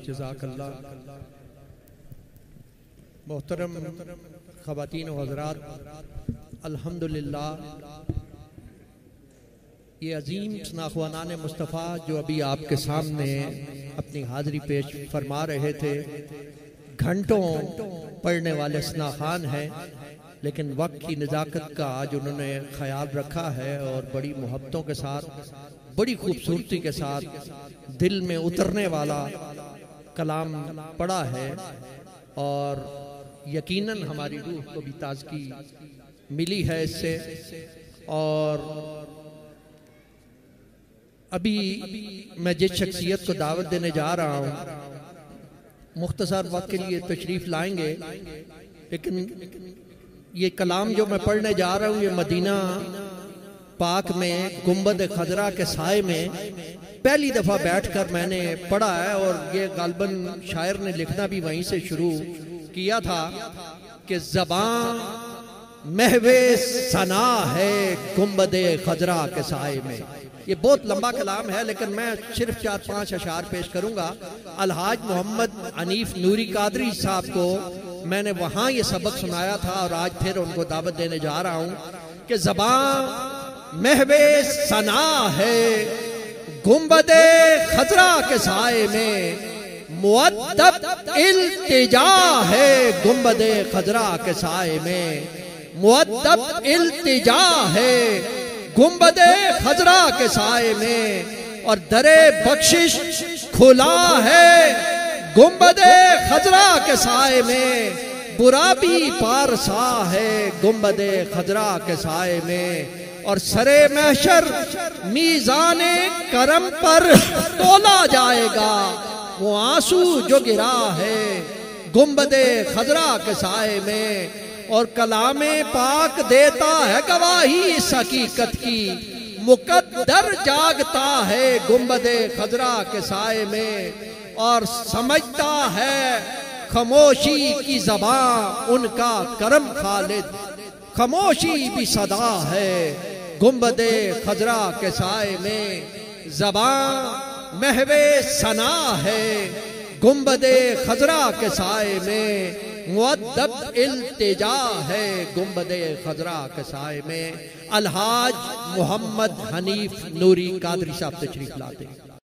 जज़ाकल्लाह। मोहतरम ख़वातीन व हज़रात, अल्हम्दुलिल्लाह ये अजीम शनाख़वानाने मुस्तफ़ा जो अभी आपके सामने अपनी हाज़िरी पेश फरमा रहे थे, घंटों पढ़ने वाले शनाख़ान हैं, लेकिन वक्त की नज़ाकत का आज उन्होंने ख्याल रखा है और बड़ी मोहब्बतों के साथ, बड़ी खूबसूरती के साथ दिल में उतरने वाला कलाम पढ़ा है और यकीनन हमारी रूह को भी ताज़गी मिली है इससे। और अभी मैं जिस शख्सियत को दावत देने जा रहा हूँ, मुख्तसर वक्त के लिए तशरीफ लाएंगे, लेकिन ये कलाम जो मैं पढ़ने जा रहा हूँ ये मदीना पाक में गुंबद खजरा के साए में पहली दफा बैठकर मैंने पढ़ा है और ये गालबन शायर ने लिखना भी वहीं से शुरू किया था कि ज़बान महवे सना है गुंबदे खजरा के साए में। ये बहुत लंबा कलाम है, लेकिन मैं सिर्फ 4-5 अशार पेश करूंगा। अलहाज मोहम्मद हनीफ नूरी कादरी साहब को मैंने वहां ये सबक सुनाया था और आज फिर उनको दावत देने जा रहा हूं कि ज़बान महवे सना है गुंबदे खजरा के साए में, मुअद्दब इल्तिजा है गुंबदे खजरा के साए में, मुअद्दब इल्तिजा है गुंबदे खजरा के साए में, और दरे बख्शिश खुला है गुंबदे खजरा के साए में, बुरा भी पारसा है गुंबदे खजरा के साए में, और सरे महशर मीज़ाने करम पर तोला जाएगा वो आंसू जो गिरा है गुंबदे खजरा के साए में। और कलामे पाक देता है गवाही इस हकीकत की, मुकद्दर जागता है गुंबदे खजरा के साए में, और समझता है खामोशी की ज़बान उनका करम खालिद, खामोशी भी सदा है गुंबदे खजरा के साए में। ज़बान महवे सना है गुंबदे खजरा के साए में, मुअद्दब इल्तिजा है गुंबदे खजरा के साए में। अलहाज मोहम्मद हनीफ नूरी कादरी साहब तशरीफ लाते हैं।